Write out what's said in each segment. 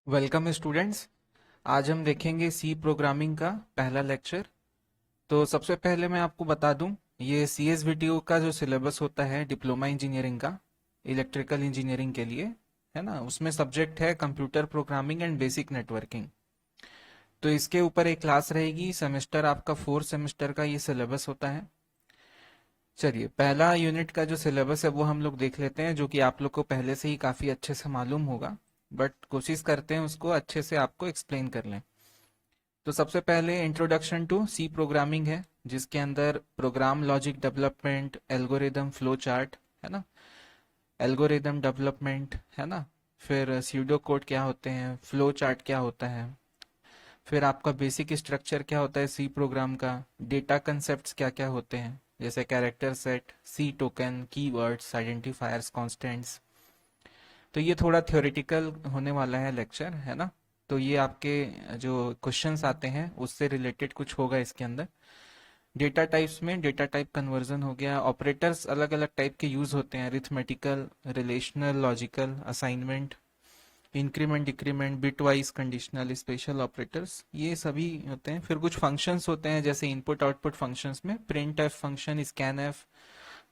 Welcome students. आज हम देखेंगे सी प्रोग्रामिंग का पहला लेक्चर। तो सबसे पहले मैं आपको बता दूं, ये C S V T O का जो सिलेबस होता है डिप्लोमा इंजीनियरिंग का, इलेक्ट्रिकल इंजीनियरिंग के लिए, है ना, उसमें सब्जेक्ट है computer programming and basic networking. तो इसके ऊपर एक क्लास रहेगी। सेमेस्टर आपका 4 सेमेस्टर का ये सिलेबस होता है। चलिए, पहला यूनिट का जो सिलेबस है वो हम लोग देख लेते हैं, जो कि आप लोग को पहले से ही काफ़ी अच्छे से मालूम होगा, बट कोशिश करते हैं उसको अच्छे से आपको एक्सप्लेन कर लें। तो सबसे पहले इंट्रोडक्शन टू सी प्रोग्रामिंग है, जिसके अंदर program logic development, algorithm flow chart, है ना, एल्गोरिदम डेवलपमेंट, है ना, फिर स्यूडो कोड क्या होते हैं, फ्लो चार्ट क्या होता है, फिर आपका बेसिक स्ट्रक्चर क्या होता है सी प्रोग्राम का, डेटा कंसेप्ट्स क्या क्या होते हैं, जैसे कैरेक्टर सेट, सी टोकन, कीवर्ड्स, आइडेंटिफायर्स, कॉन्स्टेंट्स। तो ये थोड़ा थ्योरेटिकल होने वाला है लेक्चर, है ना। तो ये आपके जो क्वेश्चंस आते हैं उससे रिलेटेड कुछ होगा इसके अंदर। डेटा टाइप्स में डेटा टाइप कन्वर्जन हो गया, ऑपरेटर्स अलग अलग टाइप के यूज होते हैं, arithmetical, relational, logical, assignment, increment, decrement, bit wise conditional, special operators, ये सभी होते हैं। फिर कुछ फंक्शंस होते हैं, जैसे इनपुट आउटपुट फंक्शंस में print F function, scan F,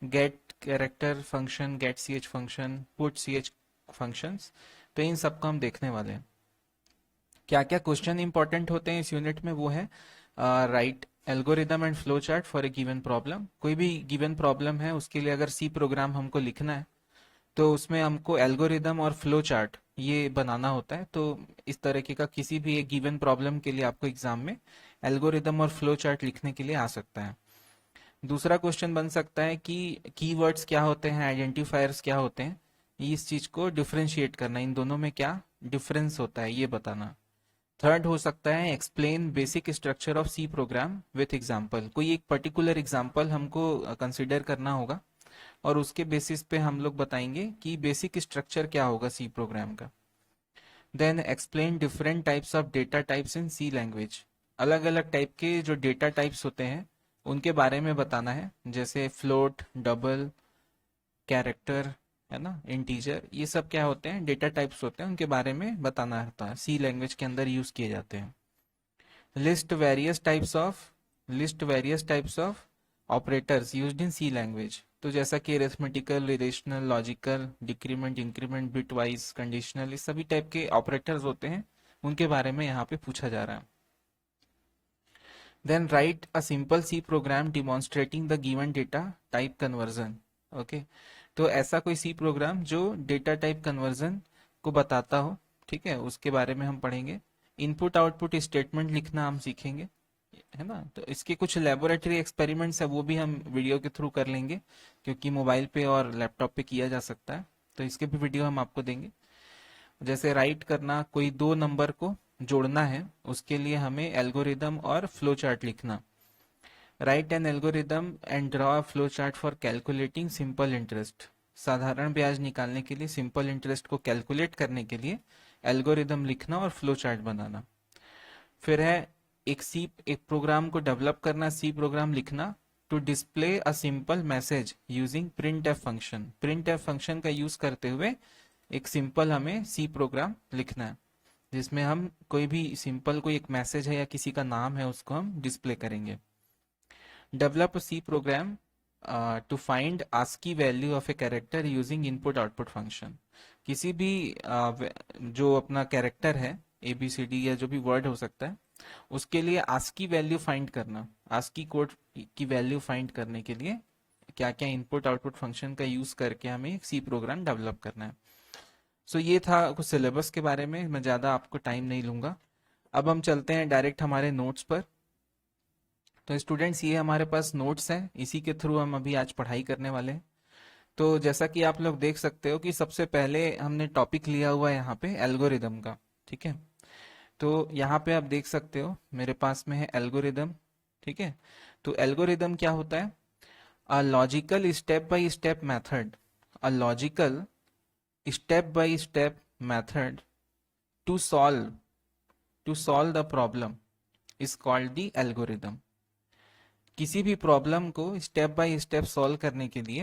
get character function, get C H function, put C H functions. तो इन सबको हम देखने वाले हैं। क्या क्या क्वेश्चन इंपॉर्टेंट होते हैं इस यूनिट में, वो है right algorithm and flow chart for a given problem. कोई भी गिवन प्रॉब्लम है उसके लिए अगर सी प्रोग्राम हमको लिखना है तो उसमें हमको एल्गोरिदम और फ्लो चार्ट ये बनाना होता है। तो इस तरीके का किसी भी एक गिवन प्रॉब्लम के लिए आपको एग्जाम में एल्गोरिदम और फ्लो चार्ट लिखने के लिए आ सकता है। दूसरा क्वेश्चन बन सकता है कि कीवर्ड्स क्या होते हैं, आइडेंटिफायर्स क्या होते हैं, इस चीज को डिफरेंशिएट करना, इन दोनों में क्या डिफरेंस होता है ये बताना। थर्ड हो सकता है explain basic structure of C program with example. कोई एक पर्टिकुलर एग्जांपल हमको कंसिडर करना होगा और उसके बेसिस पे हम लोग बताएंगे कि बेसिक स्ट्रक्चर क्या होगा सी प्रोग्राम का। Then explain different types of data types in C language. अलग अलग टाइप के जो डेटा टाइप्स होते हैं उनके बारे में बताना है, जैसे फ्लोट, डबल, कैरेक्टर, है ना, इंटीजर, ये सब क्या होते हैं, डेटा टाइप्स होते हैं, उनके बारे में बताना होता है, सी लैंग्वेज के अंदर यूज किए जाते हैं। List various types of list various types of operators used in C language. तो जैसा कि arithmetical, relational, logical, decrement, increment, bit wise, conditional, इस सभी टाइप के ऑपरेटर्स होते हैं, उनके बारे में यहाँ पे पूछा जा रहा है। Then write a simple C program demonstrating the given data type conversion. Okay, तो ऐसा कोई सी प्रोग्राम जो डेटा टाइप कन्वर्जन को बताता हो, ठीक है, उसके बारे में हम पढ़ेंगे। इनपुट आउटपुट स्टेटमेंट लिखना हम सीखेंगे, है ना। तो इसके कुछ लेबोरेटरी एक्सपेरिमेंट्स है, वो भी हम वीडियो के थ्रू कर लेंगे, क्योंकि मोबाइल पे और लैपटॉप पे किया जा सकता है, तो इसके भी वीडियो हम आपको देंगे। जैसे राइट करना, कोई दो नंबर को जोड़ना है, उसके लिए हमें एल्गोरिदम और फ्लो चार्ट लिखना। Right N algorithm and draw flow chart for calculating simple interest. साधारण ब्याज निकालने के लिए, सिंपल इंटरेस्ट को कैलकुलेट करने के लिए एल्गोरिदम लिखना और फ्लो चार्ट बनाना। फिर है एक प्रोग्राम को डेवलप करना, सी प्रोग्राम लिखना to display a simple message using print F function. Print F function का यूज करते हुए एक सिंपल हमें सी प्रोग्राम लिखना है, जिसमें हम कोई भी सिंपल कोई एक मैसेज है या किसी का नाम है उसको हम डिस्प्ले करेंगे। Develop C program to find ASCII value of a character using input output function. किसी भी जो अपना कैरेक्टर है, ए बी सी डी या जो भी वर्ड हो सकता है, उसके लिए आस्की वैल्यू फाइंड करना, आस्की कोड की वैल्यू फाइंड करने के लिए क्या क्या इनपुट आउटपुट फंक्शन का यूज करके हमें एक सी प्रोग्राम डेवलप करना है। सो ये था कुछ सिलेबस के बारे में, मैं ज़्यादा आपको टाइम नहीं लूंगा। अब हम चलते हैं डायरेक्ट हमारे नोट्स पर। तो स्टूडेंट्स, ये हमारे पास नोट्स हैं, इसी के थ्रू हम अभी आज पढ़ाई करने वाले हैं। तो जैसा कि आप लोग देख सकते हो कि सबसे पहले हमने टॉपिक लिया हुआ है यहाँ पे एल्गोरिदम का, ठीक है। तो यहाँ पे आप देख सकते हो मेरे पास में है एल्गोरिदम, ठीक है। तो एल्गोरिदम क्या होता है? A logical step by step method, a logical step by step method to solve the problem is called the algorithm. किसी भी प्रॉब्लम को स्टेप बाय स्टेप सॉल्व करने के लिए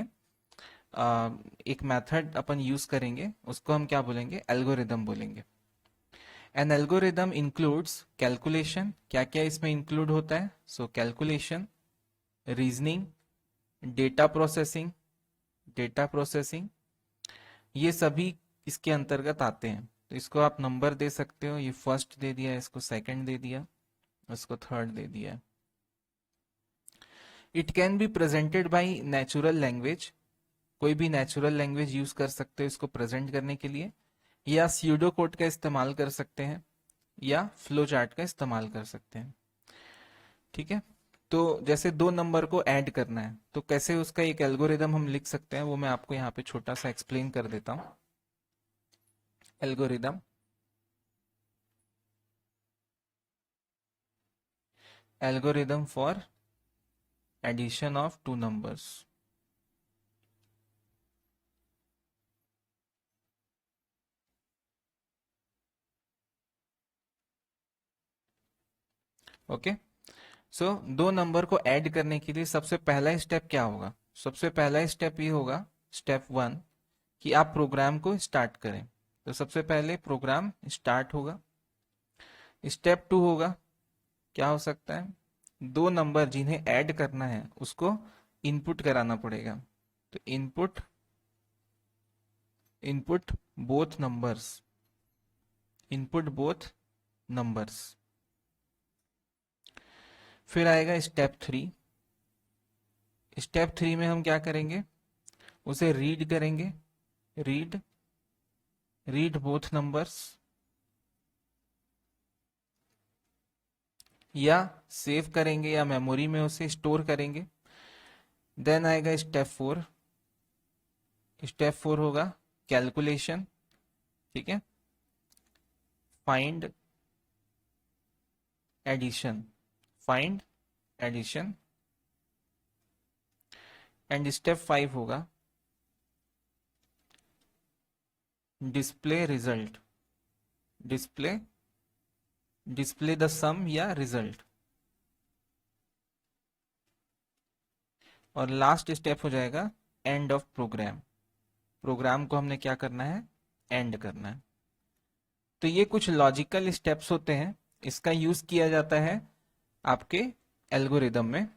एक मेथड अपन यूज करेंगे, उसको हम क्या बोलेंगे? एल्गोरिदम बोलेंगे। एन एल्गोरिदम इंक्लूड्स कैलकुलेशन, क्या क्या इसमें इंक्लूड होता है? So calculation, reasoning, data processing, data processing, ये सभी इसके अंतर्गत आते हैं। तो इसको आप नंबर दे सकते हो, ये फर्स्ट दे दिया, इसको सेकंड दे दिया, इसको थर्ड दे दिया। It can be presented by natural language, कोई भी नेचुरल लैंग्वेज यूज कर सकते हो इसको प्रेजेंट करने के लिए, या स्यूडो कोड का इस्तेमाल कर सकते हैं, या फ्लो चार्ट का इस्तेमाल कर सकते हैं। ठीक है, तो जैसे दो नंबर को ऐड करना है तो कैसे उसका एक एल्गोरिदम हम लिख सकते हैं, वो मैं आपको यहाँ पे छोटा सा एक्सप्लेन कर देता हूँ। Algorithm, algorithm for addition of two numbers. Okay, so दो नंबर को ऐड करने के लिए सबसे पहला स्टेप क्या होगा? सबसे पहला स्टेप ये होगा, स्टेप वन, कि आप प्रोग्राम को स्टार्ट करें। तो सबसे पहले प्रोग्राम स्टार्ट होगा। स्टेप टू होगा, क्या हो सकता है? दो नंबर जिन्हें ऐड करना है उसको इनपुट कराना पड़ेगा। तो input, input both numbers, input both numbers. फिर आएगा स्टेप थ्री। स्टेप थ्री में हम क्या करेंगे? उसे रीड करेंगे, रीड, रीड बोथ नंबर्स, या सेव करेंगे या मेमोरी में उसे स्टोर करेंगे। देन आएगा स्टेप फोर। स्टेप फोर होगा कैलकुलेशन। ठीक है, find addition, find addition. And step five होगा display result, display, display the sum या रिजल्ट। और लास्ट स्टेप हो जाएगा एंड ऑफ प्रोग्राम। प्रोग्राम को हमने क्या करना है? एंड करना है। तो ये कुछ लॉजिकल स्टेप्स होते हैं, इसका यूज किया जाता है आपके एल्गोरिदम में,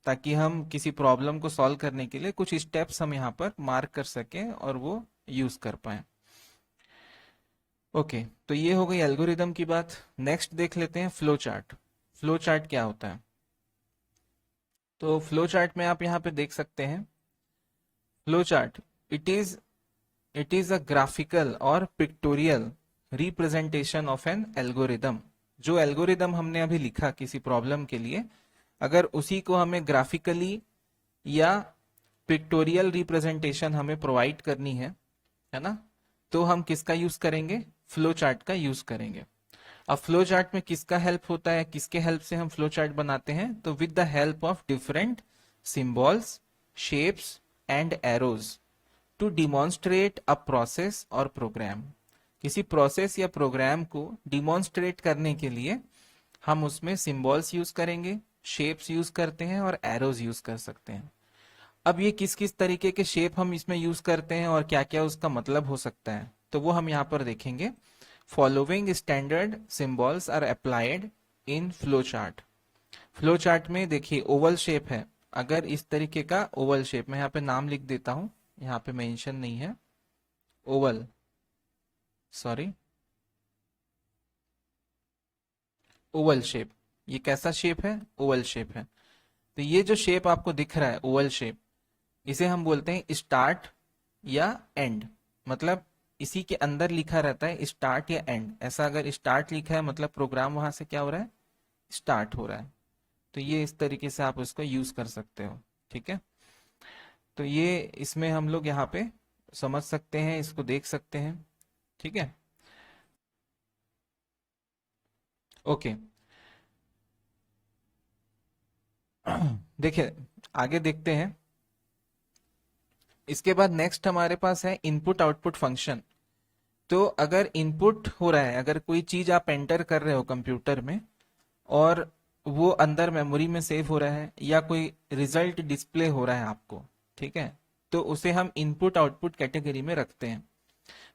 ताकि हम किसी प्रॉब्लम को सॉल्व करने के लिए कुछ स्टेप्स हम यहाँ पर मार्क कर सकें और वो यूज कर पाए। ओके, तो ये हो गई एल्गोरिदम की बात। नेक्स्ट देख लेते हैं फ्लो चार्ट। फ्लो चार्ट क्या होता है? तो फ्लो चार्ट में आप यहाँ पे देख सकते हैं, flow chart, it is, it is a graphical और pictorial representation of an algorithm. जो एल्गोरिदम हमने अभी लिखा किसी प्रॉब्लम के लिए, अगर उसी को हमें ग्राफिकली या पिक्टोरियल रिप्रेजेंटेशन हमें प्रोवाइड करनी है ना, तो हम किसका यूज करेंगे? फ्लो चार्ट का यूज करेंगे। अब फ्लो चार्ट में किसका हेल्प होता है, किसके हेल्प से हम फ्लो चार्ट बनाते हैं? तो with the help of different symbols, shapes and arrows to demonstrate a process और प्रोग्राम। किसी प्रोसेस या प्रोग्राम को डिमॉन्स्ट्रेट करने के लिए हम उसमें सिंबल्स यूज करेंगे, शेप्स यूज करते हैं और एरोज यूज कर सकते हैं। अब ये किस किस तरीके के शेप हम इसमें यूज करते हैं और क्या क्या उसका मतलब हो सकता है, तो वो हम यहाँ पर देखेंगे। Following standard symbols are applied in flow chart. Flow chart में देखिए ओवल शेप है, अगर इस तरीके का ओवल शेप, मैं यहाँ पे नाम लिख देता हूं, यहाँ पे मेंशन नहीं है, ओवल, सॉरी, ओवल शेप। ये कैसा शेप है? ओवल शेप है। तो ये जो शेप आपको दिख रहा है ओवल शेप, इसे हम बोलते हैं स्टार्ट या एंड। मतलब इसी के अंदर लिखा रहता है स्टार्ट या एंड। ऐसा अगर स्टार्ट लिखा है मतलब प्रोग्राम वहां से क्या हो रहा है? स्टार्ट हो रहा है। तो ये इस तरीके से आप इसको यूज कर सकते हो। ठीक है, तो ये इसमें हम लोग यहाँ पे समझ सकते हैं, इसको देख सकते हैं। ठीक है, ओके। देखिए, आगे देखते हैं। इसके बाद नेक्स्ट हमारे पास है इनपुट आउटपुट फंक्शन। तो अगर इनपुट हो रहा है, अगर कोई चीज आप एंटर कर रहे हो कंप्यूटर में और वो अंदर मेमोरी में सेव हो रहा है, या कोई रिजल्ट डिस्प्ले हो रहा है आपको, ठीक है, तो उसे हम इनपुट आउटपुट कैटेगरी में रखते हैं।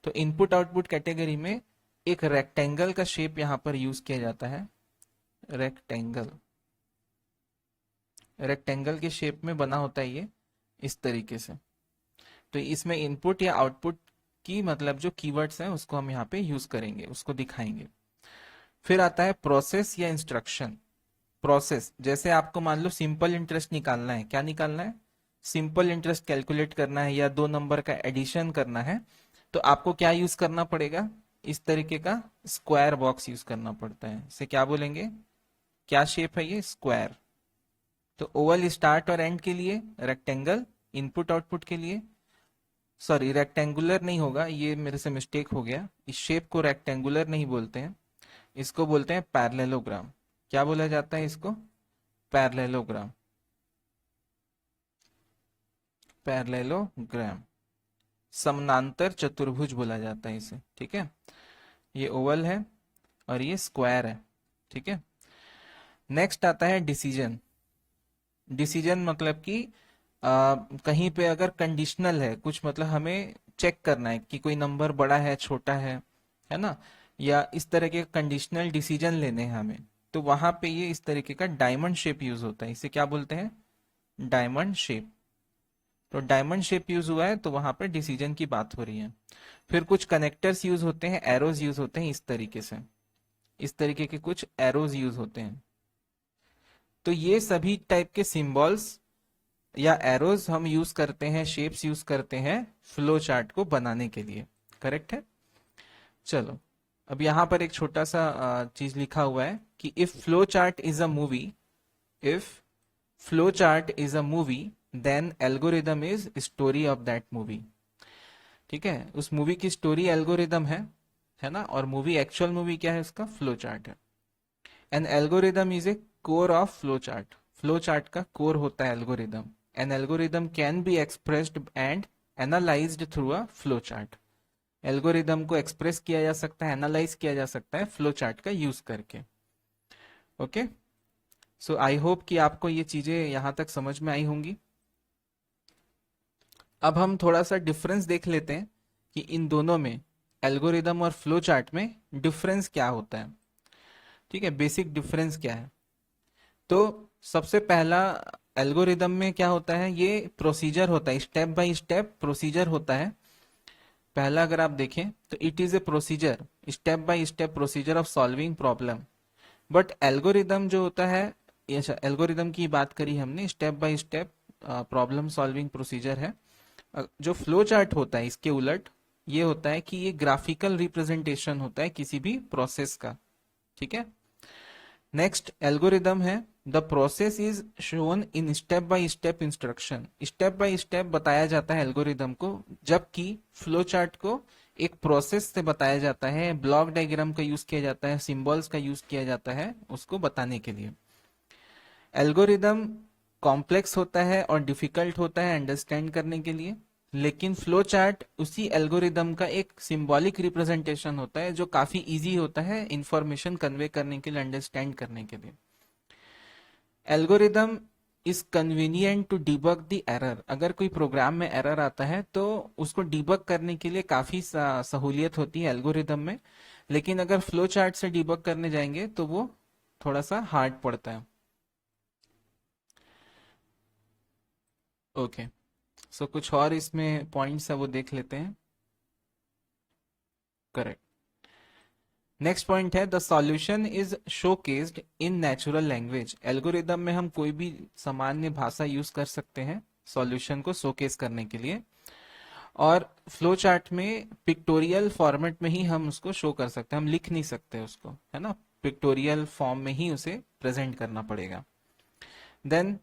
तो इनपुट आउटपुट कैटेगरी में एक रेक्टेंगल का शेप यहाँ पर यूज किया जाता है। रेक्टेंगल, रेक्टेंगल के शेप में बना होता है ये, इस तरीके से। तो इसमें इनपुट या आउटपुट की मतलब जो कीवर्ड्स हैं उसको हम यहाँ पे यूज करेंगे, उसको दिखाएंगे। फिर आता है प्रोसेस या इंस्ट्रक्शन। प्रोसेस, जैसे आपको मान लो सिंपल इंटरेस्ट निकालना है। क्या निकालना है? सिंपल इंटरेस्ट कैलकुलेट करना है या दो नंबर का एडिशन करना है, तो आपको क्या यूज करना पड़ेगा? इस तरीके का स्क्वायर बॉक्स यूज करना पड़ता है। इसे क्या बोलेंगे? क्या शेप है ये? स्क्वायर। तो ओवल स्टार्ट और एंड के लिए, रेक्टेंगल इनपुट आउटपुट के लिए, सॉरी रेक्टेंगुलर नहीं होगा, ये मेरे से मिस्टेक हो गया। इस शेप को रेक्टेंगुलर नहीं बोलते हैं, इसको बोलते हैं पैरेललोग्राम। क्या बोला जाता है इसको? पैरेललोग्राम। पैरेललोग्राम, समानांतर चतुर्भुज बोला जाता है इसे। ठीक है, ये ओवल है और ये स्क्वायर है। ठीक है, नेक्स्ट आता है डिसीजन। डिसीजन मतलब कि कहीं पे अगर कंडीशनल है कुछ, मतलब हमें चेक करना है कि कोई नंबर बड़ा है छोटा है ना, या इस तरह के कंडीशनल डिसीजन लेने हैं हमें, तो वहां पे ये इस तरीके का डायमंड शेप यूज होता है। इसे क्या बोलते हैं? Diamond shape. तो डायमंड शेप यूज हुआ है तो वहां पर डिसीजन की बात हो रही है। फिर कुछ कनेक्टर्स यूज होते हैं, एरोज यूज होते हैं इस तरीके से, इस तरीके के कुछ एरोज यूज होते हैं। तो ये सभी टाइप के सिंबल्स या एरोज हम यूज करते हैं, शेप्स यूज करते हैं फ्लो चार्ट को बनाने के लिए। करेक्ट है? चलो, अब यहां पर एक छोटा सा चीज लिखा हुआ है कि if flow chart is a movie, if flow chart is a movie then algorithm is story of that movie. ठीक है, उस मूवी की स्टोरी एल्गोरिदम है ना, और मूवी, एक्चुअल मूवी क्या है? उसका फ्लो चार्ट है। N algorithm is a core of flow chart. Flow chart का कोर होता है algorithm. N algorithm can be expressed and analysed through a flow chart. Algorithm को एक्सप्रेस किया जा सकता है, एनालाइज किया जा सकता है फ्लो चार्ट का यूज करके। ओके, सो आई होप कि आपको ये चीजें यहां तक समझ में आई होंगी। अब हम थोड़ा सा डिफरेंस देख लेते हैं कि इन दोनों में, एल्गोरिदम और फ्लो चार्ट में डिफरेंस क्या होता है। ठीक है, बेसिक डिफरेंस क्या है? तो सबसे पहला, एल्गोरिदम में क्या होता है? ये प्रोसीजर होता है, स्टेप बाय स्टेप प्रोसीजर होता है। पहला अगर आप देखें तो it is a procedure, step by step procedure of solving problem. But algorithm जो होता है, एल्गोरिदम की बात करी हमने, step by step problem solving procedure है। जो फ्लो चार्ट होता है इसके उलट ये होता है कि ये ग्राफिकल रिप्रेजेंटेशन होता है किसी भी प्रोसेस का। ठीक है, नेक्स्ट एल्गोरिदम है, the process is shown in step by step instruction. Step by step बताया जाता है एल्गोरिदम को, जबकि फ्लो चार्ट को एक प्रोसेस से बताया जाता है, ब्लॉक डायग्राम का यूज किया जाता है, सिंबल्स का यूज किया जाता है उसको बताने के लिए। एल्गोरिदम कॉम्प्लेक्स होता है और डिफिकल्ट होता है अंडरस्टैंड करने के लिए, लेकिन फ्लो चार्ट उसी एल्गोरिदम का एक सिंबॉलिक रिप्रेजेंटेशन होता है जो काफी इजी होता है इंफॉर्मेशन कन्वे करने के लिए, अंडरस्टैंड करने के लिए। Algorithm is convenient to debug the error. अगर कोई प्रोग्राम में एरर आता है तो उसको डिबग करने के लिए काफी सहूलियत होती है एल्गोरिदम में, लेकिन अगर फ्लो चार्ट से डिबग करने जाएंगे तो वो थोड़ा सा हार्ड पड़ता है। ओके, सो कुछ और इसमें पॉइंट्स है वो देख लेते हैं। करेक्ट, नेक्स्ट पॉइंट है the solution is showcased in natural language. Algorithm में हम कोई भी सामान्य भाषा यूज कर सकते हैं सॉल्यूशन को शोकेस करने के लिए, और फ्लो चार्ट में पिक्टोरियल फॉर्मेट में ही हम उसको शो कर सकते हैं, हम लिख नहीं सकते उसको, है ना, पिक्टोरियल फॉर्म में ही उसे प्रेजेंट करना पड़ेगा। Then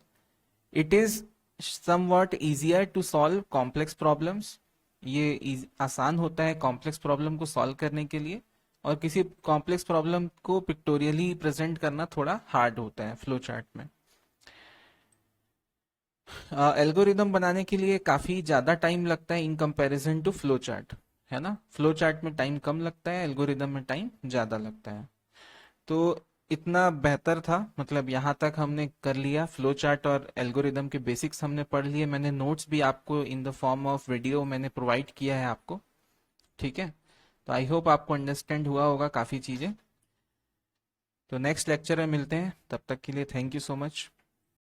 it is somewhat easier to solve complex problems. ये आसान होता है कॉम्प्लेक्स प्रॉब्लम को सॉल्व करने के लिए, और किसी कॉम्प्लेक्स प्रॉब्लम को पिक्टोरियली प्रेजेंट करना थोड़ा हार्ड होता है फ्लो चार्ट में। एल्गोरिदम बनाने के लिए काफी ज्यादा टाइम लगता है in comparison to flow chart, है ना। फ्लो चार्ट में टाइम कम लगता है, एल्गोरिदम में टाइम ज्यादा लगता है। तो इतना बेहतर था, मतलब यहाँ तक हमने कर लिया, फ्लो चार्ट और एल्गोरिदम के बेसिक्स हमने पढ़ लिए। मैंने नोट्स भी आपको in the form of video मैंने प्रोवाइड किया है आपको। ठीक है, तो आई होप आपको अंडरस्टैंड हुआ होगा काफ़ी चीज़ें। तो नेक्स्ट लेक्चर में मिलते हैं, तब तक के लिए थैंक यू सो मच।